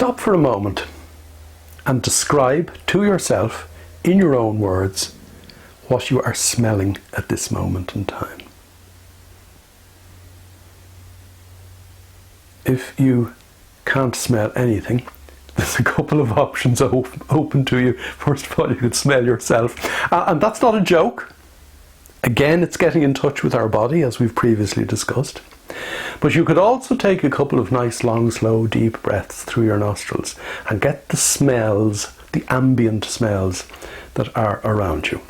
stop for a moment and describe to yourself, in your own words, what you are smelling at this moment in time. If you can't smell anything, there's a couple of options open to you. First of all, you could smell yourself. And that's not a joke. Again, it's getting in touch with our body, as we've previously discussed. But you could also take a couple of nice, long, slow, deep breaths through your nostrils and get the smells, the ambient smells that are around you.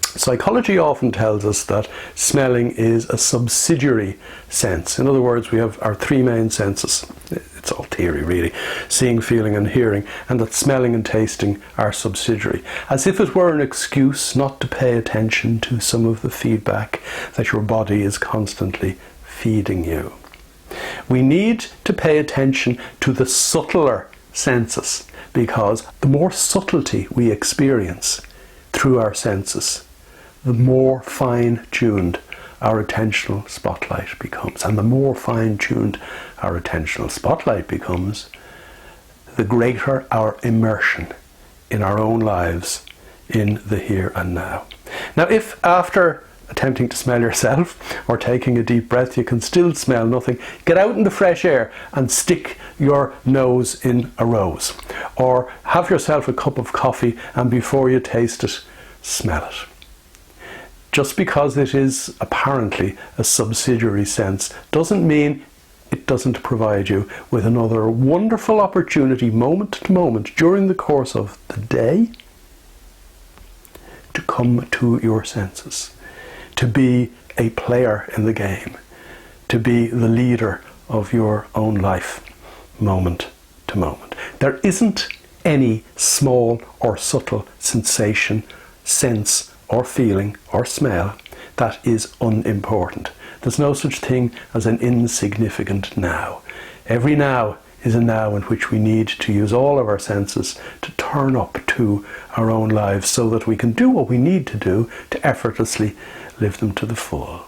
Psychology often tells us that smelling is a subsidiary sense. In other words, we have our three main senses. It's all theory, really. Seeing, feeling and hearing, and that smelling and tasting are subsidiary. As if it were an excuse not to pay attention to some of the feedback that your body is constantly feeding you. We need to pay attention to the subtler senses, because the more subtlety we experience through our senses, the more fine-tuned our attentional spotlight becomes. And the more fine-tuned our attentional spotlight becomes, the greater our immersion in our own lives in the here and now. Now, if after attempting to smell yourself or taking a deep breath you can still smell nothing, get out in the fresh air and stick your nose in a rose. Or have yourself a cup of coffee and before you taste it, smell it. Just because it is apparently a subsidiary sense doesn't mean it doesn't provide you with another wonderful opportunity, moment to moment, during the course of the day, to come to your senses, to be a player in the game, to be the leader of your own life, moment to moment. There isn't any small or subtle sensation, sense, or feeling or smell that is unimportant. There's no such thing as an insignificant now. Every now is a now in which we need to use all of our senses to turn up to our own lives so that we can do what we need to do to effortlessly live them to the full.